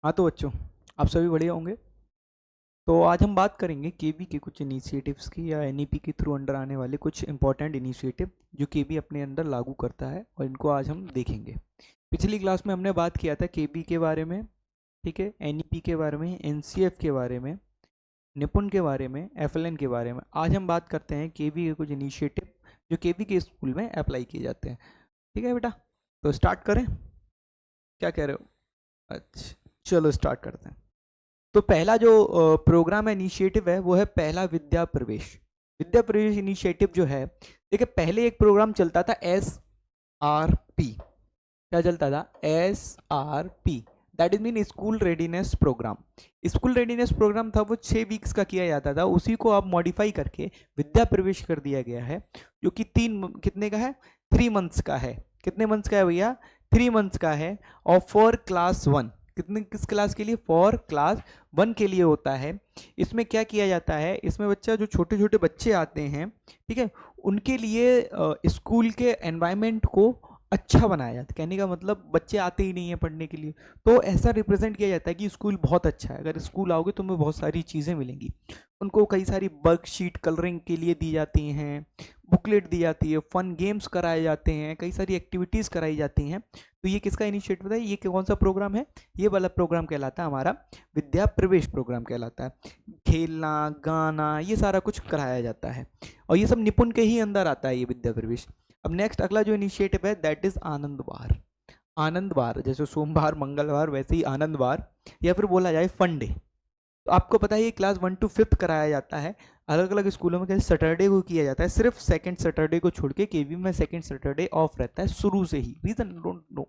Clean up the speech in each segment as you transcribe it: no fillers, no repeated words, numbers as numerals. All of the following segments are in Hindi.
हाँ तो बच्चों, आप सभी बढ़िया होंगे। तो आज हम बात करेंगे केबी के कुछ इनिशिएटिव्स की या एनईपी के थ्रू अंडर आने वाले कुछ इंपॉर्टेंट इनिशिएटिव जो केबी अपने अंदर लागू करता है, और इनको आज हम देखेंगे। पिछली क्लास में हमने बात किया था केबी के बारे में, ठीक है, एनईपी के बारे में, एनसीएफ के बारे में, निपुण के बारे में, एफएलएन के बारे में। आज हम बात करते हैं केबी के कुछ इनिशिएटिव जो केबी के स्कूल में अप्लाई किए जाते हैं। ठीक है बेटा, तो स्टार्ट करें, क्या कह रहे हो? अच्छा, चलो स्टार्ट करते हैं। तो पहला जो प्रोग्राम इनिशिएटिव है वो है पहला विद्या प्रवेश। विद्या प्रवेश इनिशिएटिव जो है, देखिए पहले एक प्रोग्राम चलता था SRP। क्या चलता था? SRP, that is mean school readiness programme. School readiness programme था वो 6 वीक्स का किया जाता था, उसी को अब मॉडिफाई करके विद्या प्रवेश कर दिया गया है, जो कि कितने का है? 3 मंथ्स का है। कितने मंथ्स का है भैया? 3 मंथ्स का है। और फॉर क्लास 1, किस क्लास के लिए? फॉर क्लास 1 के लिए होता है। इसमें क्या किया जाता है, इसमें बच्चा जो छोटे छोटे बच्चे आते हैं, ठीक है, उनके लिए स्कूल के एनवायरनमेंट को अच्छा बनाया जाता है। कहने का मतलब बच्चे आते ही नहीं है पढ़ने के लिए, तो ऐसा रिप्रेजेंट किया जाता है कि स्कूल बहुत अच्छा है। अगर स्कूल आओगे तो तुम्हें बहुत सारी चीज़ें मिलेंगी। उनको कई सारी वर्कशीट कलरिंग के लिए दी जाती हैं, बुकलेट दी जाती है, फन गेम्स कराए जाते हैं, कई सारी एक्टिविटीज़ कराई जाती हैं। तो ये किसका इनिशिएटिव है? ये कौन सा प्रोग्राम है? ये वाला प्रोग्राम कहलाता है हमारा विद्या प्रवेश प्रोग्राम कहलाता है। खेलना, गाना, ये सारा कुछ कराया जाता है, और ये सब निपुण के ही अंदर आता है ये विद्या प्रवेश। अब नेक्स्ट अगला जो इनिशिएटिव है दैट इज आनंदवार। आनंदवार जैसे सोमवार मंगलवार, वैसे ही आनंदवार, या फिर बोला जाए फन डे। तो आपको पता है ये क्लास 1 to 5 कराया जाता है। अलग अलग स्कूलों में कैसे सैटरडे को किया जाता है, सिर्फ सेकंड सैटरडे को छोड़ के केवी में सेकंड सैटरडे ऑफ रहता है शुरू से ही, रीजन डोंट नो,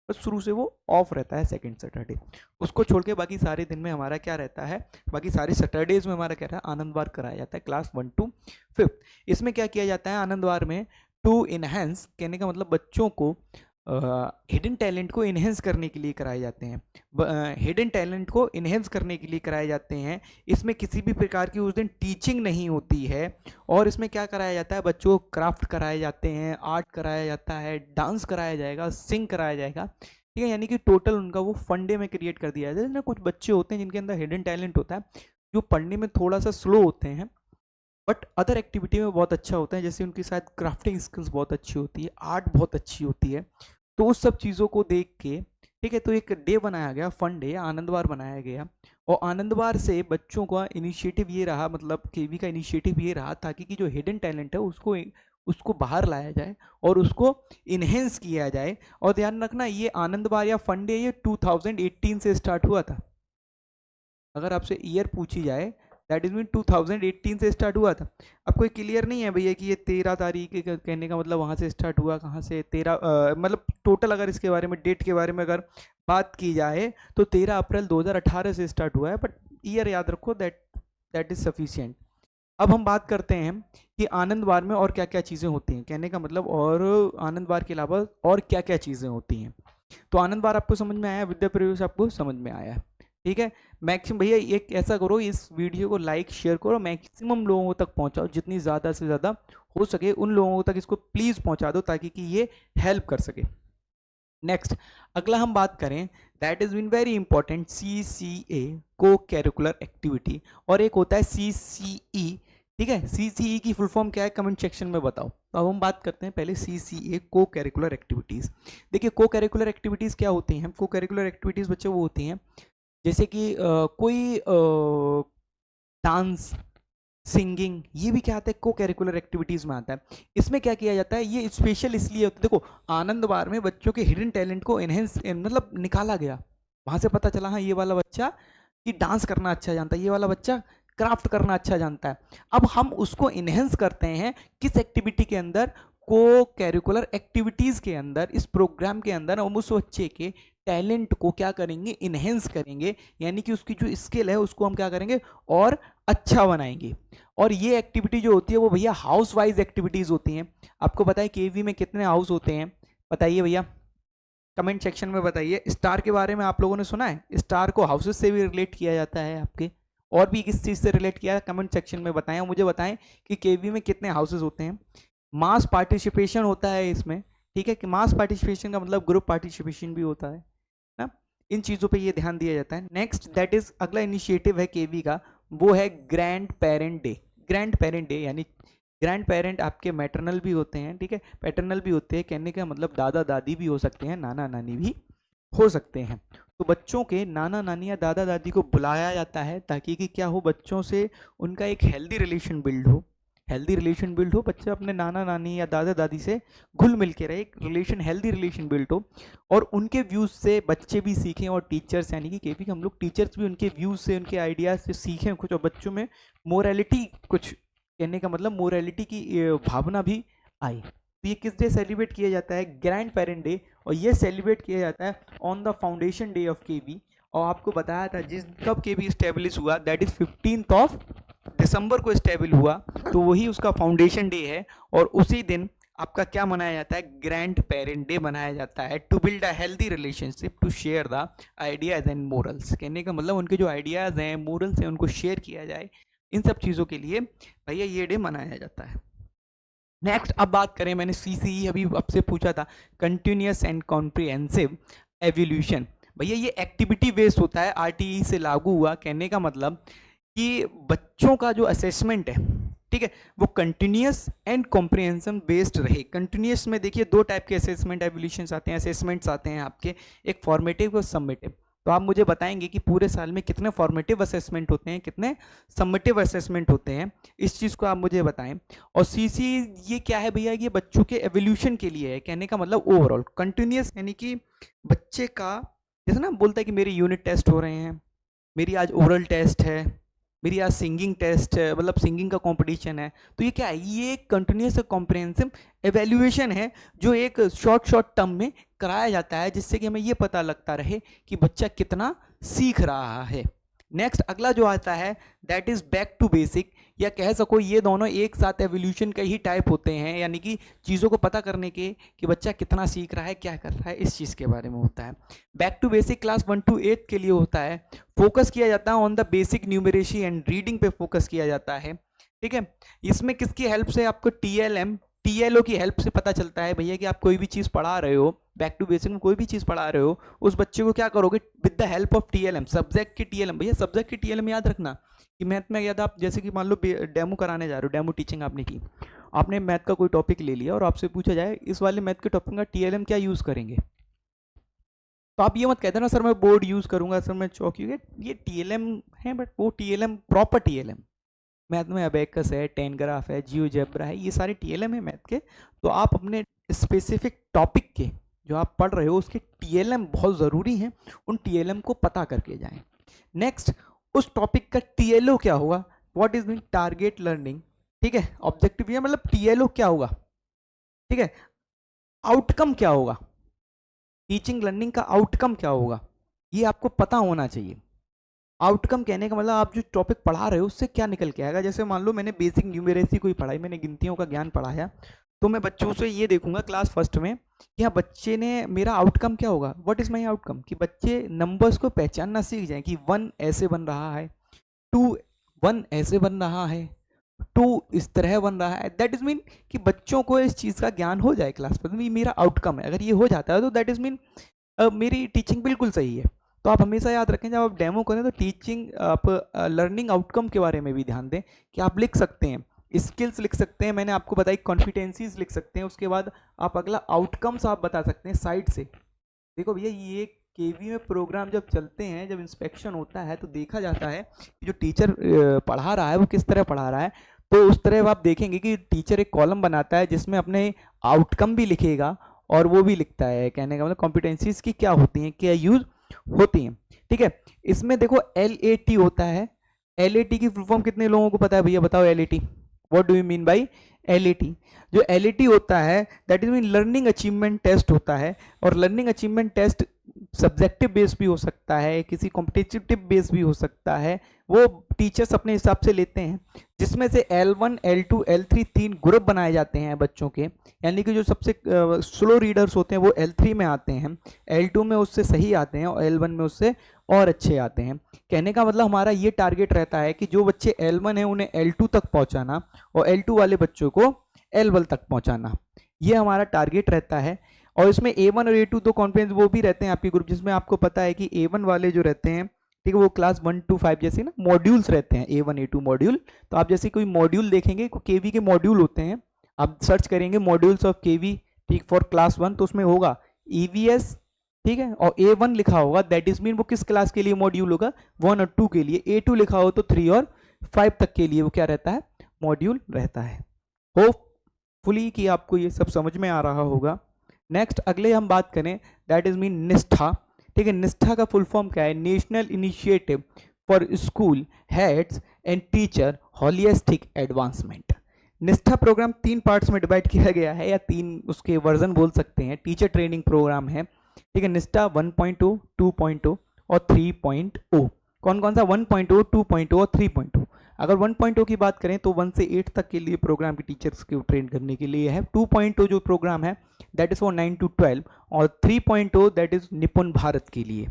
बस शुरू से वो ऑफ रहता है सेकंड सैटरडे। उसको छोड़ के बाकी सारे दिन में हमारा क्या रहता है, बाकी सारे सैटरडेज में हमारा क्या रहता है? आनंदवार कराया जाता है क्लास 1 to 5। इसमें क्या किया जाता है आनंदवार में? टू इनहेंस, कहने का मतलब बच्चों को हिडन टैलेंट को इन्हेंस करने के लिए कराए जाते हैं। हिडन टैलेंट को इन्हेंस करने के लिए कराए जाते हैं। इसमें किसी भी प्रकार की उस दिन टीचिंग नहीं होती है, और इसमें क्या कराया जाता है? बच्चों को क्राफ्ट कराए जाते हैं, आर्ट कराया जाता है, डांस कराया जाएगा, सिंग कराया जाएगा। ठीक है, यानी कि टोटल उनका वो फंडे में क्रिएट कर दिया जाता है ना। कुछ बच्चे होते हैं जिनके अंदर हिडन टैलेंट होता है, जो पढ़ने में थोड़ा सा स्लो होते हैं, बट अदर एक्टिविटी में बहुत अच्छा होता है। जैसे उनकी शायद क्राफ्टिंग स्किल्स बहुत अच्छी होती है, आर्ट बहुत अच्छी होती है। तो उस सब चीज़ों को देख के, ठीक है, तो एक डे बनाया गया, फन डे, आनंदवार बनाया गया। और आनंदवार से बच्चों का इनिशिएटिव ये रहा, मतलब केवी का इनिशिएटिव ये रहा, ताकि कि जो हिडन टैलेंट है उसको उसको बाहर लाया जाए और उसको इन्हेंस किया जाए। और ध्यान रखना, ये आनंदवार या फन डे ये 2018 से स्टार्ट हुआ था। अगर आपसे ईयर पूछी जाए, दैट इज मीन 2018 से स्टार्ट हुआ था। अब कोई क्लियर नहीं है भैया कि ये 13 तारीख कहने का मतलब वहाँ से स्टार्ट हुआ, कहाँ से 13 मतलब टोटल अगर इसके बारे में, डेट के बारे में अगर बात की जाए तो 13 अप्रैल 2018 से स्टार्ट हुआ है, बट ईयर याद रखो, दैट इज सफिशियंट। अब हम बात करते हैं कि आनंदवार में और क्या क्या चीज़ें होती हैं, कहने का मतलब और आनंदवार के अलावा और क्या क्या चीज़ें होती हैं। तो आनंदवार आपको समझ में आया, विद्या प्रवेश आपको समझ में आया, ठीक है। मैक्सिमम भैया एक ऐसा करो, इस वीडियो को लाइक शेयर करो, मैक्सिमम लोगों तक पहुंचाओ, जितनी ज़्यादा से ज़्यादा हो सके उन लोगों तक इसको प्लीज़ पहुंचा दो, ताकि कि ये हेल्प कर सके। नेक्स्ट अगला हम बात करें, that is been very important, CCA, co curricular activity, और एक होता है CCE। ठीक है, CCE की फुल फॉर्म क्या है कमेंट सेक्शन में बताओ। तो अब हम बात करते हैं पहले CCA, को कैरिकुलर एक्टिविटीज़। देखिए को कैरिकुलर एक्टिविटीज़ क्या होती हैं? को कैरिकुलर एक्टिविटीज़ बच्चे वो होती हैं जैसे कि कोई डांस, सिंगिंग, ये भी क्या आता है? को कैरिकुलर एक्टिविटीज में आता है। इसमें क्या किया जाता है? ये स्पेशल इसलिए होता है, देखो आनंदवार में बच्चों के हिडन टैलेंट को एनहेंस मतलब निकाला गया, वहां से पता चला हाँ ये वाला बच्चा कि डांस करना अच्छा जानता है, ये वाला बच्चा क्राफ्ट करना अच्छा जानता है। अब हम उसको इनहेंस करते हैं किस एक्टिविटी के अंदर? को कैरिकुलर एक्टिविटीज के अंदर। इस प्रोग्राम के अंदर हम उस बच्चे के टैलेंट को क्या करेंगे? इनहेंस करेंगे, यानी कि उसकी जो स्किल है उसको हम क्या करेंगे? और अच्छा बनाएंगे। और ये एक्टिविटी जो होती है वो भैया हाउस वाइज एक्टिविटीज होती हैं। आपको पता है केवी में कितने हाउस होते हैं? बताइए भैया, कमेंट सेक्शन में बताइए। स्टार के बारे में आप लोगों ने सुना है? स्टार को हाउसेस से भी रिलेट किया जाता है आपके, और भी किस चीज़ से रिलेट किया है? कमेंट सेक्शन में बताएं, मुझे बताएं कि केवी में कितने हाउसेस होते हैं। मास पार्टिसिपेशन होता है इसमें, ठीक है, कि मास पार्टिसिपेशन का मतलब ग्रुप पार्टिसिपेशन भी होता है ना। इन चीज़ों पे ये ध्यान दिया जाता है। नेक्स्ट दैट इज अगला इनिशिएटिव है केवी का, वो है grand parent day. Grand parent day यानी ग्रैंड पेरेंट आपके मैटरनल भी होते हैं, ठीक है, पैटर्नल भी होते हैं, कहने का मतलब दादा दादी भी हो सकते हैं, नाना नानी भी हो सकते हैं। तो बच्चों के नाना नानी या दादा दादी को बुलाया जाता है ताकि कि क्या हो, बच्चों से उनका एक हेल्दी रिलेशन बिल्ड हो, हेल्दी रिलेशन बिल्ड हो, बच्चे अपने नाना नानी या दादा दादी से घुल मिल के रहे, एक रिलेशन, हेल्दी रिलेशन बिल्ड हो, और उनके व्यूज़ से बच्चे भी सीखें और टीचर्स यानी कि केवी हम लोग टीचर्स भी उनके व्यूज़ से, उनके आइडियाज़ से सीखें कुछ, और बच्चों में मोरालिटी, कुछ कहने का मतलब मोरालिटी की भावना भी आई। तो ये किस डे सेलिब्रेट किया जाता है? Grand parent day. और ये सेलिब्रेट किया जाता है on the foundation day of KV. और आपको बताया था जिस कब केवी स्टेब्लिश हुआ, that is 15th of December को स्टेबल हुआ, तो वही उसका फाउंडेशन डे है। और उसी दिन आपका क्या मनाया जाता है? ग्रैंड पेरेंट डे मनाया जाता है, to build a healthy relationship, to share the ideas and morals. कहने का मतलब उनके जो आइडियाज हैं, मोरल्स हैं, उनको शेयर किया जाए, इन सब चीज़ों के लिए भैया ये डे मनाया जाता है। नेक्स्ट अब बात करें, मैंने सीसीई अभी आपसे पूछा था, कंटिन्यूस एंड कॉम्प्रिहेंसिव एवोल्यूशन। भैया ये एक्टिविटी बेस्ड होता है, आरटीई से लागू हुआ। कहने का मतलब कि बच्चों का जो असेसमेंट है, ठीक है, वो कंटिन्यूस एंड कॉम्प्रिहेंशन बेस्ड रहे। कंटिन्यूस में देखिए दो टाइप के असेसमेंट एवोल्यूशंस आते हैं, असेसमेंट्स आते हैं आपके, एक फॉर्मेटिव और सबमिटिव। तो आप मुझे बताएंगे कि पूरे साल में कितने फॉर्मेटिव असेसमेंट होते हैं, कितने सबमिटिव असेसमेंट होते हैं, इस चीज़ को आप मुझे बताएं। और सीसी ये क्या है भैया? ये बच्चों के एवोल्यूशन के लिए है। कहने का मतलब ओवरऑल कंटिन्यूस यानी कि बच्चे का, जैसे ना बोलता है कि मेरे यूनिट टेस्ट हो रहे हैं, मेरी आज ओरल टेस्ट है, मेरी आज सिंगिंग टेस्ट है, मतलब सिंगिंग का कंपटीशन है। तो ये क्या है? ये एक कंटिन्यूस कॉम्प्रिहेंसिव एवेल्युएशन है जो एक शॉर्ट टर्म में कराया जाता है, जिससे कि हमें ये पता लगता रहे कि बच्चा कितना सीख रहा है। नेक्स्ट अगला जो आता है that is back to basic, या कह सको ये दोनों एक साथ एवोल्यूशन के ही टाइप होते हैं, यानी कि चीज़ों को पता करने के कि बच्चा कितना सीख रहा है, क्या कर रहा है, इस चीज़ के बारे में होता है। Back to basic class 1 to 8 के लिए होता है। फोकस किया जाता है on the basic numeracy and reading पे फोकस किया जाता है, ठीक है। इसमें किसकी हेल्प से? आपको टीएलएम, टीएलओ की हेल्प से पता चलता है भैया कि आप कोई भी चीज़ पढ़ा रहे हो, बैक टू बेसिक में कोई भी चीज़ पढ़ा रहे हो, उस बच्चे को क्या करोगे? With the help of TLM, subject की टीएलएम। भैया सब्जेक्ट की टीएलएम याद रखना कि मैथ में याद, आप जैसे कि मान लो डेमो कराने जा रहे हो, डेमो टीचिंग आपने की, आपने मैथ का कोई टॉपिक ले लिया और आपसे पूछा जाए इस वाले मैथ के टॉपिक का टीएलएम क्या यूज़ करेंगे, तो आप ये मत कहते ना सर मैं बोर्ड यूज़ करूंगा, सर मैं चौक यूज, ये टीएलएम है, बट वो टीएलएम प्रॉपर टीएलएम। मैथ में अबेकस है, टेन ग्राफ है, जियोजेब्रा है, ये सारे टीएलएम है मैथ के। तो आप अपने स्पेसिफिक टॉपिक के जो आप पढ़ रहे हो उसके टीएलएम बहुत ज़रूरी हैं, उन टीएलएम को पता करके जाएं। नेक्स्ट उस टॉपिक का टीएलओ क्या होगा? What is mean target learning, ठीक है। ऑब्जेक्टिव ये मतलब टीएलओ क्या होगा, ठीक है। आउटकम क्या होगा, टीचिंग लर्निंग का आउटकम क्या होगा, ये आपको पता होना चाहिए। आउटकम कहने का मतलब आप जो टॉपिक पढ़ा रहे हो उससे क्या निकल के आएगा। जैसे मान लो मैंने बेसिक न्यूमेरेसी कोई पढ़ाई, मैंने गिनतियों का ज्ञान पढ़ाया, तो मैं बच्चों से ये देखूंगा क्लास फर्स्ट में कि हाँ बच्चे ने, मेरा आउटकम क्या होगा, व्हाट इज माय आउटकम, कि बच्चे नंबर्स को पहचानना सीख जाएं कि 1 ऐसे बन रहा है, 2 1 ऐसे बन रहा है, 2 इस तरह बन रहा है। दैट इज मीन कि बच्चों को इस चीज़ का ज्ञान हो जाए क्लास फर्स्ट में, ये मेरा आउटकम है। अगर ये हो जाता है तो दैट इज मीन मेरी टीचिंग बिल्कुल सही है। तो आप हमेशा याद रखें जब आप डेमो करें तो टीचिंग आप लर्निंग आउटकम के बारे में भी ध्यान दें कि आप लिख सकते हैं, स्किल्स लिख सकते हैं, मैंने आपको बताई कॉन्फिडेंसीज लिख सकते हैं, उसके बाद आप अगला आउटकम्स आप बता सकते हैं साइड से। देखो भैया ये केवी में प्रोग्राम जब चलते हैं, जब इंस्पेक्शन होता है तो देखा जाता है कि जो टीचर पढ़ा रहा है वो किस तरह पढ़ा रहा है। तो उस तरह आप देखेंगे कि टीचर एक कॉलम बनाता है जिसमें अपने आउटकम भी लिखेगा और वो भी लिखता है, कहने का मतलब कॉम्पिटेंसीज की क्या होती हैं, क्या यूज होती हैं, ठीक है। इसमें देखो LAT होता है, LAT की फुल फॉर्म कितने लोगों को पता है भैया, बताओ LAT, what do you mean by LAT? जो LAT होता है that is mean learning achievement test होता है। और learning achievement test subjective base भी हो सकता है, किसी कॉम्पिटिटिव बेस भी हो सकता है, वो टीचर्स अपने हिसाब से लेते हैं, जिसमें से L1 L2 L3 3 ग्रुप बनाए जाते हैं बच्चों के। यानी कि जो सबसे स्लो रीडर्स होते हैं वो L3 में आते हैं, L2 में उससे सही आते हैं और L1 में उससे और अच्छे आते हैं। कहने का मतलब हमारा ये टारगेट रहता है कि जो बच्चे L1 है उन्हें L2 तक पहुंचाना और L2 वाले बच्चों को L1 तक पहुंचाना, ये हमारा टारगेट रहता है। और इसमें A1 और A2 दो कॉन्फ्रेंस वो भी रहते हैं आपके ग्रुप, जिसमें आपको पता है कि A1 वाले जो रहते हैं, ठीक है, वो क्लास 1 to 5 जैसे ना मॉड्यूल्स रहते हैं, A1 A2 मॉड्यूल। तो आप जैसे कोई मॉड्यूल देखेंगे, केवी के मॉड्यूल होते हैं, आप सर्च करेंगे मॉड्यूल्स ऑफ केवी, ठीक, फॉर क्लास 1, तो उसमें होगा EVS, ठीक है, और A1 लिखा होगा, दैट इज मीन वो किस क्लास के लिए मॉड्यूल होगा, 1 और 2 के लिए। A2 लिखा हो तो 3 और 5 तक के लिए वो क्या रहता है, मॉड्यूल रहता है। होपफुली कि आपको ये सब समझ में आ रहा होगा। नेक्स्ट अगले हम बात करें, दैट इज मीन निष्ठा, ठीक है। निष्ठा का फुल फॉर्म क्या है, national initiative for school heads and teacher holistic advancement. निष्ठा प्रोग्राम 3 पार्ट्स में डिवाइड किया गया है, या 3 उसके वर्जन बोल सकते हैं, टीचर ट्रेनिंग प्रोग्राम है, ठीक है। निष्ठा 1.0, 2.0 और 3.0। कौन कौन सा, 1.0, 2.0 और 3.0। अगर 1.0 की बात करें तो 1 से 8 तक के लिए प्रोग्राम के टीचर्स को ट्रेन करने के लिए है। 2.0 जो प्रोग्राम है दैट इज फॉर 9 to 12, और 3.0 दैट इज निपुण भारत के लिए,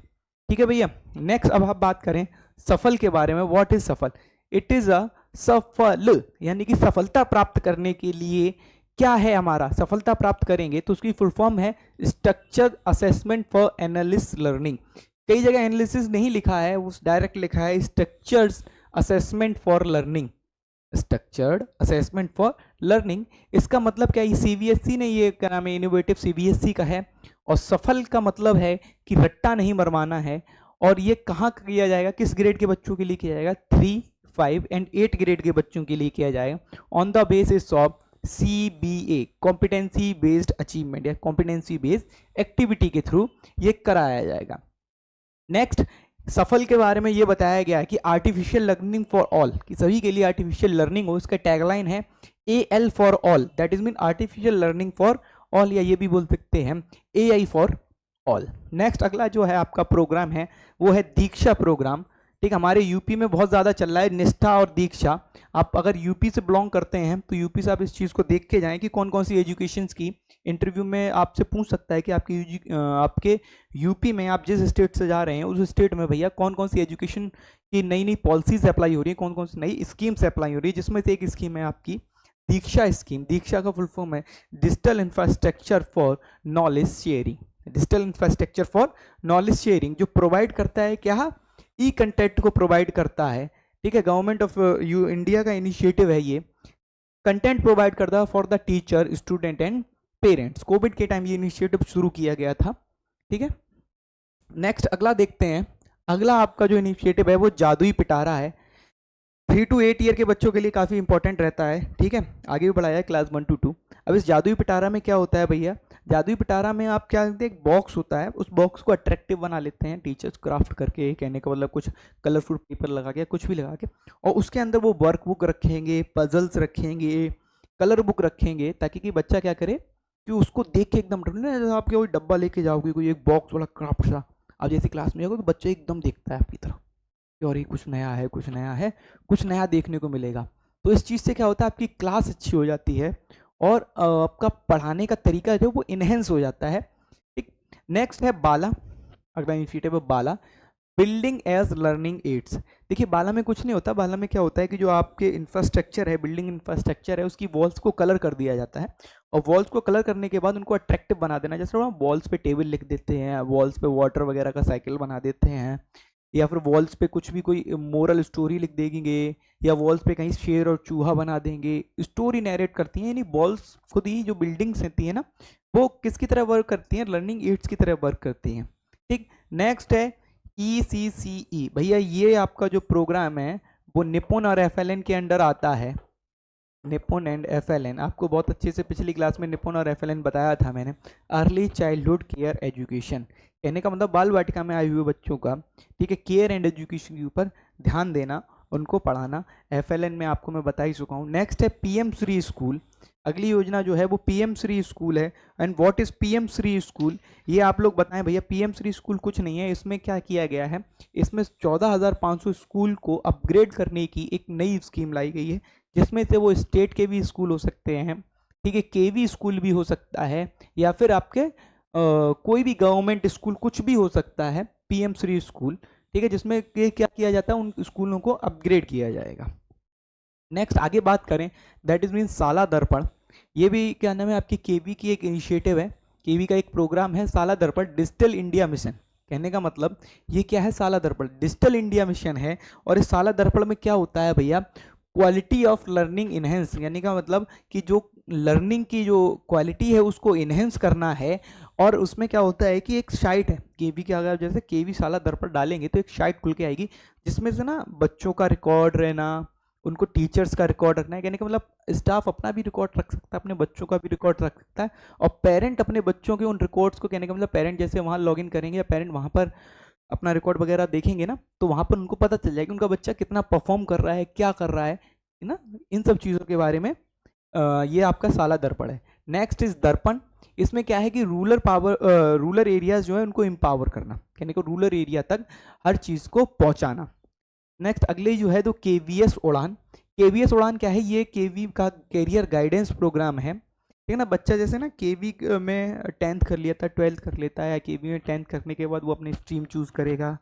ठीक है भैया। नेक्स्ट अब आप बात करें सफल के बारे में। व्हाट इज सफल, इट इज अ सफल, यानी कि सफलता प्राप्त करने के लिए क्या है हमारा, सफलता प्राप्त करेंगे तो उसकी फुल फॉर्म है structure assessment for analyst learning. कई जगह एनालिसिस नहीं लिखा है, उस डायरेक्ट लिखा है structures assessment for learning, structured assessment for learning. इसका मतलब क्या है, सीबीएसई ने ये क्या नाम है, इनोवेटिव सीबीएसई का है। और सफल का मतलब है कि रट्टा नहीं मरवाना है। और ये कहाँ किया जाएगा, किस ग्रेड के बच्चों के लिए किया जाएगा, 3, 5 एंड 8 ग्रेड के बच्चों के लिए किया जाएगा, on the basis of CBA, competency based achievement, या कॉम्पिटेंसी बेस्ड एक्टिविटी के थ्रू ये कराया जाएगा। नेक्स्ट सफल के बारे में ये बताया गया है कि आर्टिफिशियल लर्निंग फॉर ऑल, कि सभी के लिए आर्टिफिशियल लर्निंग हो। इसका टैगलाइन है AL for all, that is mean artificial learning for all, या ये भी बोल सकते हैं AI फॉर ऑल। नेक्स्ट अगला जो है आपका प्रोग्राम है वो है दीक्षा प्रोग्राम, ठीक, हमारे यूपी में बहुत ज़्यादा चल रहा है निष्ठा और दीक्षा। आप अगर यूपी से बिलोंग करते हैं तो यूपी से आप इस चीज़ को देख के जाएं कि कौन कौन सी एजुकेशंस की इंटरव्यू में आपसे पूछ सकता है कि आपके यूपी में, आप जिस स्टेट से जा रहे हैं उस स्टेट में भैया कौन कौन सी एजुकेशन की नई नई पॉलिसीज अप्लाई हो रही है, कौन कौन सी नई स्कीम्स अप्लाई हो रही है, जिसमें से एक स्कीम है आपकी दीक्षा स्कीम। दीक्षा का फुल फॉर्म है digital infrastructure for knowledge sharing, digital infrastructure for knowledge sharing, जो प्रोवाइड करता है क्या, ई कंटेंट को प्रोवाइड करता है, ठीक है। गवर्नमेंट ऑफ इंडिया का इनिशिएटिव है ये, कंटेंट प्रोवाइड करता है for the teacher, student and parents. Covid के टाइम ये इनिशिएटिव शुरू किया गया था, ठीक है। नेक्स्ट अगला देखते हैं, अगला आपका जो इनिशिएटिव है वो जादुई पिटारा है। 3 to 8 ईयर के बच्चों के लिए काफ़ी इंपॉर्टेंट रहता है, ठीक है। आगे भी बढ़ाया है क्लास 1 to 2। अब इस जादुई पिटारा में क्या होता है भैया, जादुई पिटारा में आप क्या करते हैं, एक बॉक्स होता है, उस बॉक्स को अट्रैक्टिव बना लेते हैं टीचर्स क्राफ्ट करके, कहने का मतलब कुछ कलरफुल पेपर लगा के, कुछ भी लगा के, और उसके अंदर वो वर्क बुक रखेंगे, पजल्स रखेंगे, कलर बुक रखेंगे, ताकि कि बच्चा क्या करे कि उसको देख के एकदम डरने, जैसे आप कोई डब्बा लेके जाओगे, कोई एक बॉक्स वाला क्राफ्ट सा, आप जैसी क्लास में जाओगे तो बच्चा एकदम देखता है आपकी तरफ कि और ये कुछ नया है, कुछ नया है, कुछ नया देखने को मिलेगा। तो इस चीज़ से क्या होता है, आपकी क्लास अच्छी हो जाती है और आपका पढ़ाने का तरीका जो वो इन्हेंस हो जाता है, ठीक। नेक्स्ट है बाला, अगला इनिशिएटिव है बाला, बिल्डिंग एज लर्निंग एड्स। देखिए बाला में कुछ नहीं होता, बाला में क्या होता है कि जो आपके इंफ्रास्ट्रक्चर है, बिल्डिंग इंफ्रास्ट्रक्चर है, उसकी वॉल्स को कलर कर दिया जाता है, और वॉल्स को कलर करने के बाद उनको अट्रैक्टिव बना देना। जैसे वॉल्स पे टेबल लिख देते हैं, वॉल्स पे वाटर वगैरह का साइकिल बना देते हैं, या फिर वॉल्स पे कुछ भी कोई मोरल स्टोरी लिख देंगे, या वॉल्स पे कहीं शेर और चूहा बना देंगे, स्टोरी नैरेट करती हैं। यानी वॉल्स खुद ही जो बिल्डिंग्स रहती हैं ना, वो किसकी तरह वर्क करती हैं, लर्निंग एड्स की तरह वर्क करती हैं, ठीक। नेक्स्ट है ECCE, भैया ये आपका जो प्रोग्राम है वो निपुण और FLN के अंडर आता है। निपुण एंड FLN, आपको बहुत अच्छे से पिछली क्लास में निपुण और FLN बताया था मैंने, अर्ली चाइल्डहुड केयर एजुकेशन, कहने का मतलब बाल वाटिका में आए हुए बच्चों का, ठीक है, केयर एंड एजुकेशन के ऊपर ध्यान देना, उनको पढ़ाना। FLN में आपको मैं बता ही चुका हूँ। नेक्स्ट है PM श्री स्कूल, अगली योजना जो है वो PM श्री स्कूल है। And what is PM Shri school, ये आप लोग बताएं भैया। PM श्री स्कूल कुछ नहीं है, इसमें क्या किया गया है, इसमें 14,500 स्कूल को अपग्रेड करने की एक नई स्कीम लाई गई है, जिसमें से वो स्टेट के भी स्कूल हो सकते हैं, ठीक है, KV स्कूल भी हो सकता है, या फिर आपके कोई भी गवर्नमेंट स्कूल कुछ भी हो सकता है, PM श्री स्कूल, ठीक है, जिसमें क्या किया जाता है, उन स्कूलों को अपग्रेड किया जाएगा। नेक्स्ट आगे बात करें, दैट इज मीन शाला दर्पण, ये भी क्या नाम है आपकी KV की एक इनिशिएटिव है, केवी का एक प्रोग्राम है साला दर्पण डिजिटल इंडिया मिशन। कहने का मतलब ये क्या है, साला दर्पण डिजिटल इंडिया मिशन है। और इस साला दर्पण में क्या होता है भैया, क्वालिटी ऑफ लर्निंग इनहेंस, यानी का मतलब कि जो लर्निंग की जो क्वालिटी है उसको इनहेंस करना है। और उसमें क्या होता है कि एक साइट है केवी की, अगर जैसे केवी साला दर्पण डालेंगे तो एक साइट खुल के आएगी जिसमें से ना बच्चों का रिकॉर्ड रहना, उनको टीचर्स का रिकॉर्ड रखना है। कहने का मतलब स्टाफ अपना भी रिकॉर्ड रख सकता है, अपने बच्चों का भी रिकॉर्ड रख सकता है, और पेरेंट अपने बच्चों के उन रिकॉर्ड्स को, कहने का मतलब पेरेंट जैसे वहाँ लॉगिन करेंगे या पेरेंट वहाँ पर अपना रिकॉर्ड वगैरह देखेंगे ना, तो वहाँ पर उनको पता चल जाएगा उनका बच्चा कितना परफॉर्म कर रहा है, क्या कर रहा है ना, इन सब चीज़ों के बारे में ये आपका साला दर्पण है। नेक्स्ट इज दर्पण। इसमें क्या है कि रूरल एरियाज जो है उनको एम्पावर करना, कहने को रूरल एरिया तक हर चीज़ को पहुंचाना। नेक्स्ट अगले जो है तो केवीएस उड़ान। केवीएस उड़ान क्या है, ये केवी का कैरियर गाइडेंस प्रोग्राम है, ठीक है ना। बच्चा जैसे ना केवी में 10th कर लिया था, 12th कर लेता है, या केवी में 10th करने के बाद वो अपनी स्ट्रीम चूज करेगा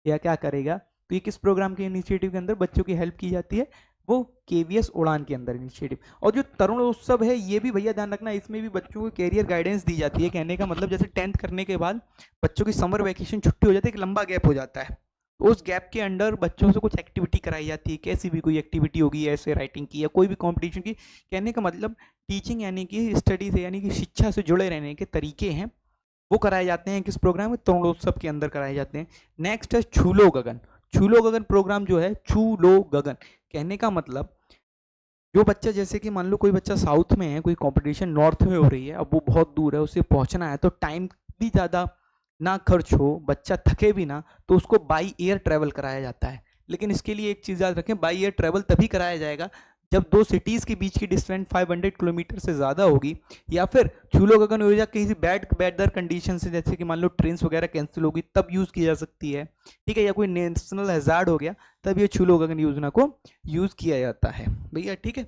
या क्या करेगा, तो ये किस प्रोग्राम के इनिशिएटिव के अंदर बच्चों की हेल्प की जाती है, वो केवीएस उड़ान के अंदर इनिशिएटिव। और जो तरुण उत्सव है ये भी भैया ध्यान रखना, इसमें भी बच्चों को कैरियर गाइडेंस दी जाती है। कहने का मतलब जैसे 10th करने के बाद बच्चों की समर वैकेशन छुट्टी हो जाती है, एक लंबा गैप हो जाता है, तो उस गैप के अंडर बच्चों से कुछ एक्टिविटी कराई जाती है, कैसी भी कोई एक्टिविटी होगी, ऐसे राइटिंग की या कोई भी कॉम्पिटिशन की। कहने का मतलब टीचिंग यानी कि स्टडी से, यानी कि शिक्षा से जुड़े रहने के तरीके हैं, वो कराए जाते हैं किस प्रोग्राम में, तरुणोत्सव के अंदर कराए जाते हैं। नेक्स्ट है छूलो गगन। छूलो गगन प्रोग्राम जो है, छू लो गगन, कहने का मतलब जो बच्चा, जैसे कि मान लो कोई बच्चा साउथ में है, कोई कंपटीशन नॉर्थ में हो रही है, अब वो बहुत दूर है, उसे पहुंचना है, तो टाइम भी ज़्यादा ना खर्च हो, बच्चा थके भी ना, तो उसको बाई एयर ट्रैवल कराया जाता है। लेकिन इसके लिए एक चीज़ याद रखें, बाई एयर ट्रैवल तभी कराया जाएगा जब दो सिटीज़ के बीच की डिस्टेंस 500 किलोमीटर से ज़्यादा होगी, या फिर छूलो गगन योजना किसी बैड वेदर कंडीशन से, जैसे कि मान लो ट्रेन वगैरह कैंसिल होगी, तब यूज़ की जा सकती है, ठीक है, या कोई नेशनल हैजार्ड हो गया, तब ये छूलो गगन योजना को यूज़ किया जाता है भैया, ठीक है।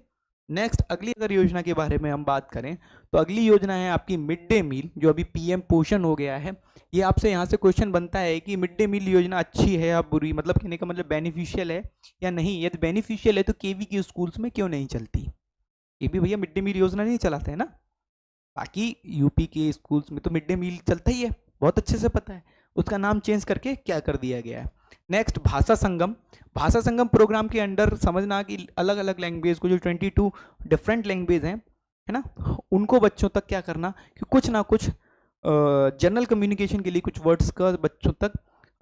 नेक्स्ट अगली अगर योजना के बारे में हम बात करें तो अगली योजना है आपकी मिड डे मील, जो अभी पीएम पोषण हो गया है। ये आपसे यहाँ से क्वेश्चन बनता है कि मिड डे मील योजना अच्छी है या बुरी, मतलब कहने का मतलब बेनिफिशियल है या नहीं। यदि बेनिफिशियल है तो केवी की स्कूल्स में क्यों नहीं चलती, ये भी भैया मिड डे मील योजना नहीं चलाते हैं ना, बाकी यूपी के स्कूल्स में तो मिड डे मील चलता ही है, बहुत अच्छे से पता है, उसका नाम चेंज करके क्या कर दिया गया है। नेक्स्ट भाषा संगम। भाषा संगम प्रोग्राम के अंडर समझना कि अलग अलग लैंग्वेज को, जो 22 डिफरेंट लैंग्वेज हैं, है ना, उनको बच्चों तक क्या करना कि कुछ ना कुछ जनरल कम्युनिकेशन के लिए कुछ वर्ड्स का बच्चों तक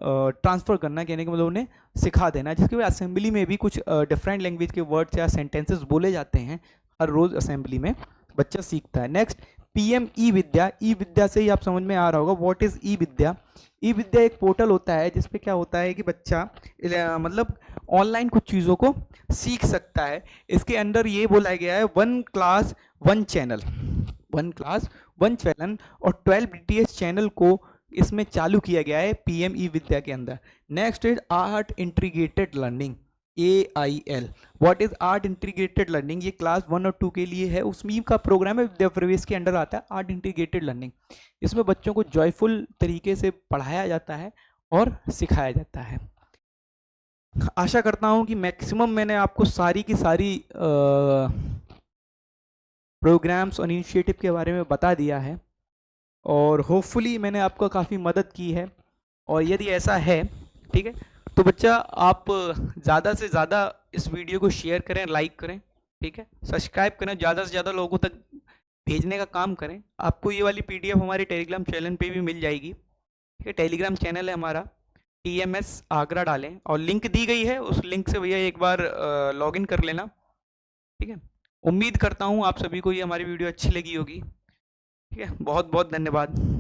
ट्रांसफ़र करना, कहने का मतलब उन्हें सिखा देना, जिसके वजह असेंबली में भी कुछ डिफरेंट लैंग्वेज के वर्ड्स या सेंटेंसेस बोले जाते हैं, हर रोज़ असेंबली में बच्चा सीखता है। नेक्स्ट पीएम ई विद्या। ई विद्या से ही आप समझ में आ रहा होगा व्हाट इज़ ई विद्या। ई विद्या एक पोर्टल होता है जिसपे क्या होता है कि बच्चा मतलब ऑनलाइन कुछ चीज़ों को सीख सकता है। इसके अंदर ये बोला गया है 1 क्लास 1 चैनल, 1 क्लास 1 चैनल और 12 BTS चैनल को इसमें चालू किया गया है पीएम ई विद्या के अंदर। Next is art integrated learning, AIL। What is art integrated learning, ये क्लास 1 और 2 के लिए है, उसमें का प्रोग्राम है, विद्या प्रवेश के अंडर आता है आर्ट इंटीग्रेटेड लर्निंग। इसमें बच्चों को जॉयफुल तरीके से पढ़ाया जाता है और सिखाया जाता है। आशा करता हूं कि मैक्सिमम मैंने आपको सारी की सारी प्रोग्राम्स और इनिशिएटिव के बारे में बता दिया है, और होपफुली मैंने आपको काफ़ी मदद की है। और यदि ऐसा है, ठीक है, तो बच्चा आप ज़्यादा से ज़्यादा इस वीडियो को शेयर करें, लाइक करें, ठीक है, सब्सक्राइब करें, ज़्यादा से ज़्यादा लोगों तक भेजने का काम करें। आपको ये वाली PDF हमारे टेलीग्राम चैनल पे भी मिल जाएगी, ठीक है, टेलीग्राम चैनल है हमारा TMS आगरा डालें, और लिंक दी गई है, उस लिंक से भैया एक बार लॉगिन कर लेना, ठीक है। उम्मीद करता हूँ आप सभी को ये हमारी वीडियो अच्छी लगी होगी, ठीक है, बहुत बहुत धन्यवाद।